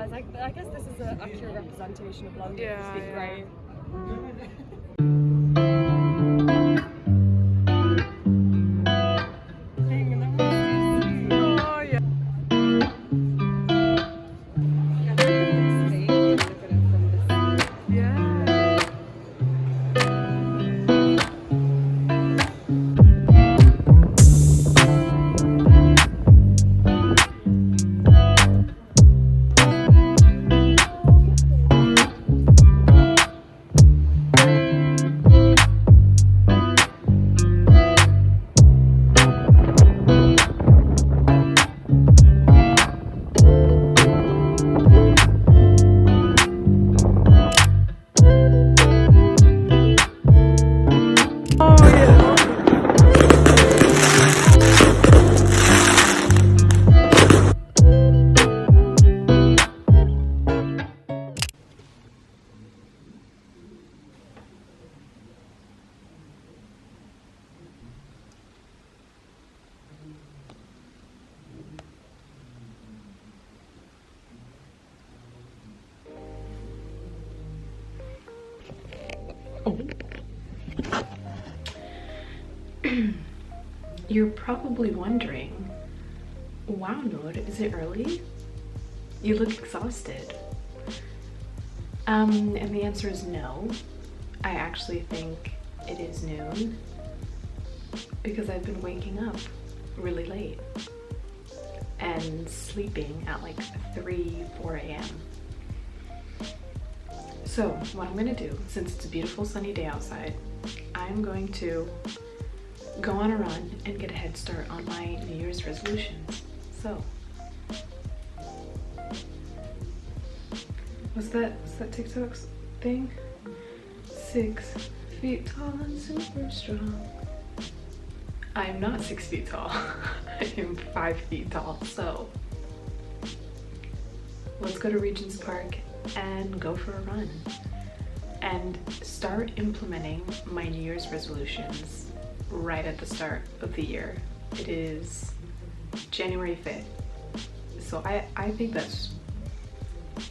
was like, I guess this is an accurate representation of London. Yeah, It's been great. Oh, yeah. Yeah. Oh, yeah. You're probably wondering, wow, Noor, is it early? You look exhausted. And the answer is no. I actually think it is noon because I've been waking up really late and sleeping at like 4 a.m. So what I'm gonna do, since it's a beautiful sunny day outside, I'm going to go on a run and get a head start on my New Year's resolutions. So, what's that TikTok thing? 6 feet tall and super strong. I am not 6 feet tall. I am 5 feet tall. So, let's go to Regent's Park and go for a run and start implementing my New Year's resolutions right at the start of the year. It is January 5th. So I think that's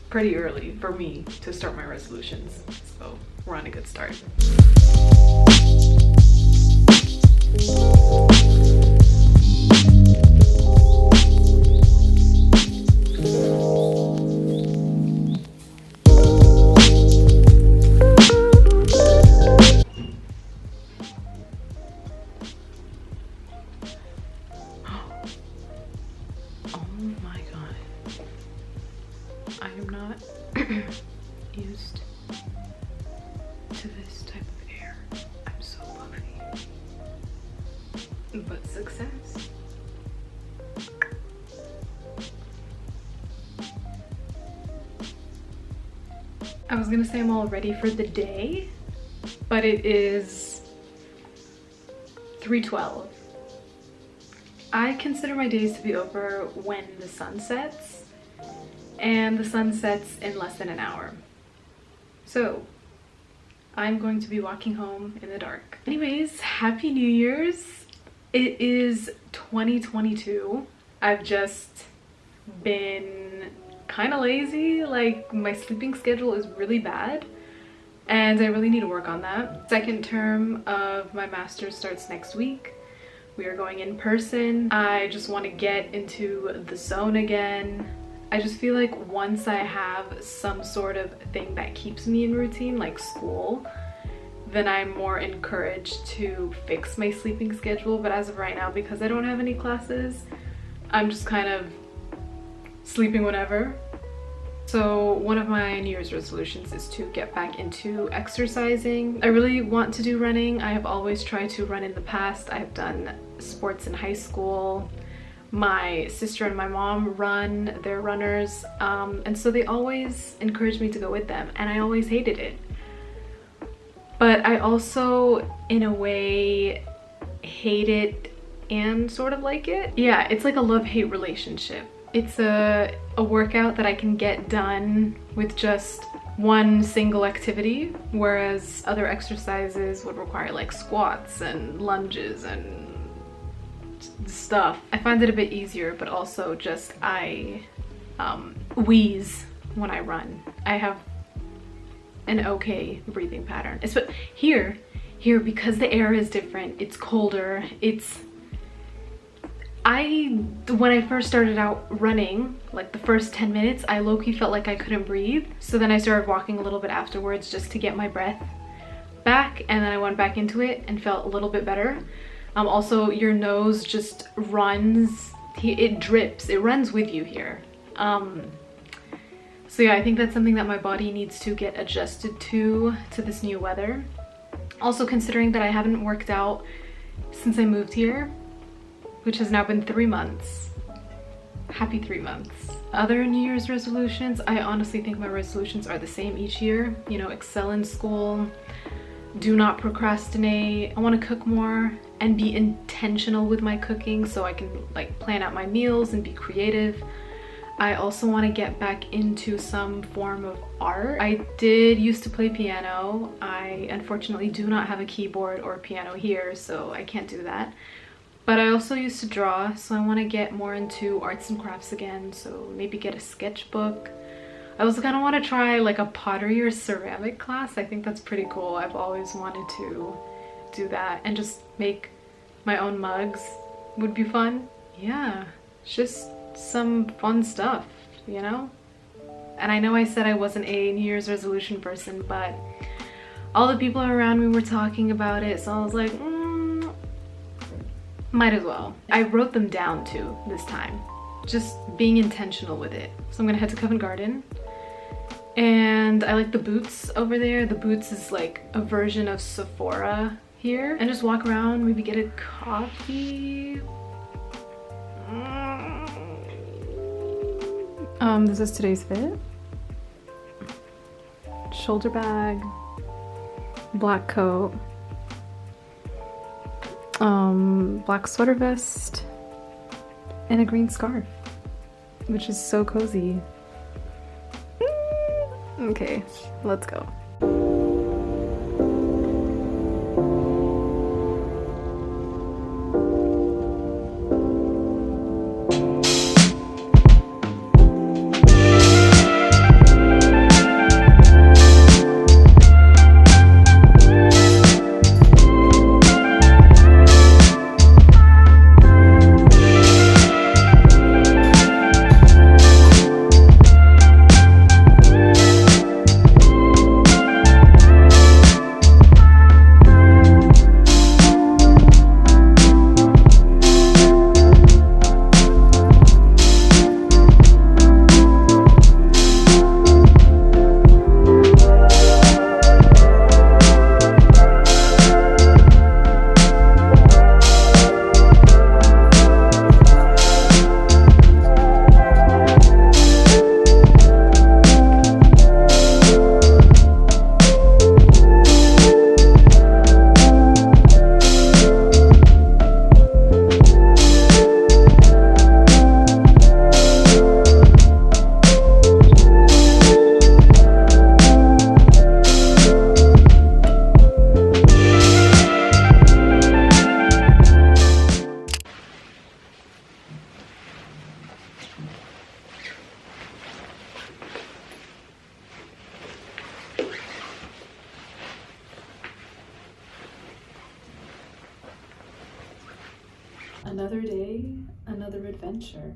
pretty early for me to start my resolutions. So we're on a good start. I am not used to this type of air. I'm so puffy. But success. I was gonna say I'm all ready for the day, but it is 3:12. I consider my days to be over when the sun sets, and the sun sets in less than an hour. So I'm going to be walking home in the dark. Anyways, Happy New Year's. It is 2022. I've just been kind of lazy. Like, my sleeping schedule is really bad and I really need to work on that. Second term of my master's starts next week. We are going in person. I just want to get into the zone again. I just feel like once I have some sort of thing that keeps me in routine, like school, then I'm more encouraged to fix my sleeping schedule. But as of right now, because I don't have any classes, I'm just kind of sleeping whenever. So one of my New Year's resolutions is to get back into exercising. I really want to do running. I have always tried to run in the past. I've done sports in high school. My sister and my mom run, they're runners, and so they always encouraged me to go with them, and I always hated it. But I also, in a way, hate it and sort of like it. Yeah, it's like a love-hate relationship. It's a workout that I can get done with just one single activity, whereas other exercises would require like squats and lunges and stuff. I find it a bit easier, but also just I wheeze when I run. I have an okay breathing pattern. It's but here because the air is different, it's colder. When I first started out running, like the first 10 minutes, I low-key felt like I couldn't breathe. So then I started walking a little bit afterwards just to get my breath back, and then I went back into it and felt a little bit better. Also, your nose just runs, it drips, it runs with you here. So yeah, I think that's something that my body needs to get adjusted to this new weather. Also, considering that I haven't worked out since I moved here, which has now been 3 months. Happy 3 months. Other New Year's resolutions, I honestly think my resolutions are the same each year. You know, excel in school, do not procrastinate. I want to cook more and be intentional with my cooking so I can like plan out my meals and be creative. I also want to get back into some form of art. I did used to play piano. I unfortunately do not have a keyboard or piano here, so I can't do that. But I also used to draw, so I want to get more into arts and crafts again, so maybe get a sketchbook. I also kind of want to try like a pottery or ceramic class. I think that's pretty cool. I've always wanted to do that, and just make my own mugs would be fun. Yeah, it's just some fun stuff, you know? And I know I said I wasn't a New Year's resolution person, but all the people around me were talking about it, so I was like, might as well. I wrote them down too this time, just being intentional with it. So I'm gonna head to Covent Garden, and I like the Boots over there. The Boots is like a version of Sephora here, and just walk around, maybe get a coffee. This is today's fit. Shoulder bag, black coat, black sweater vest, and a green scarf, which is so cozy. Okay, let's go. Another day, another adventure.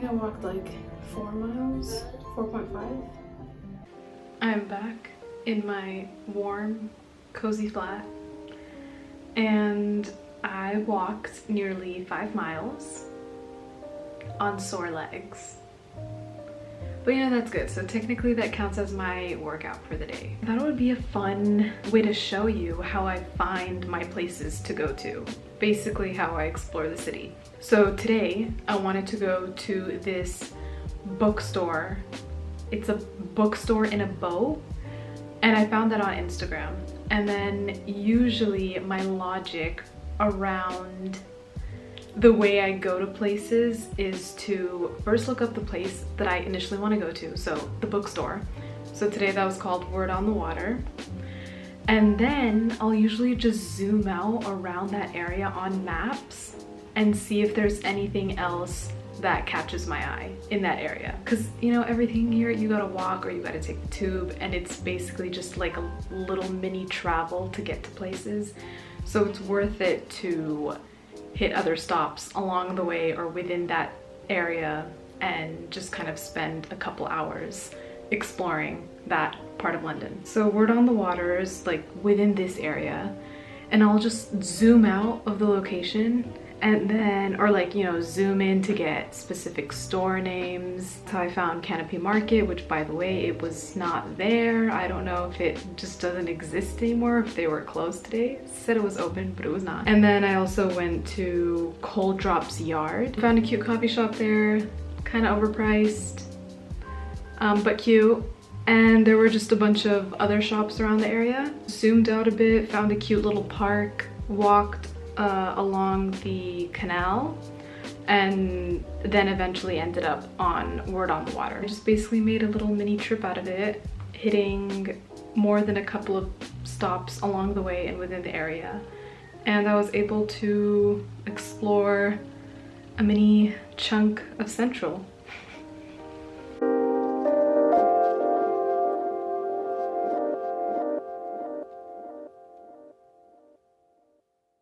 I walked like 4 miles, 4.5. I'm back in my warm, cozy flat, and I walked nearly 5 miles on sore legs. But you know, that's good. So technically that counts as my workout for the day. I thought it would be a fun way to show you how I find my places to go to. Basically how I explore the city. So today I wanted to go to this bookstore. It's a bookstore in a bow, and I found that on Instagram. And then usually my logic around the way I go to places is to first look up the place that I initially want to go to, so the bookstore. So today that was called Word on the Water. And then I'll usually just zoom out around that area on maps and see if there's anything else that catches my eye in that area. Because, you know, everything here, you gotta walk or you gotta take the tube, and it's basically just like a little mini travel to get to places. So it's worth it to hit other stops along the way or within that area and just kind of spend a couple hours exploring that part of London. So Word on the Water is like within this area, and I'll just zoom out of the location and then, or like, you know, zoom in to get specific store names. So I found Canopy Market, which by the way, it was not there. I don't know if it just doesn't exist anymore, if they were closed today. It said it was open, but it was not. And then I also went to Cold Drop's Yard. Found a cute coffee shop there, kind of overpriced, but cute. And there were just a bunch of other shops around the area. Zoomed out a bit, found a cute little park, walked along the canal, and then eventually ended up on Word on the Water. I just basically made a little mini trip out of it, hitting more than a couple of stops along the way and within the area. And I was able to explore a mini chunk of Central.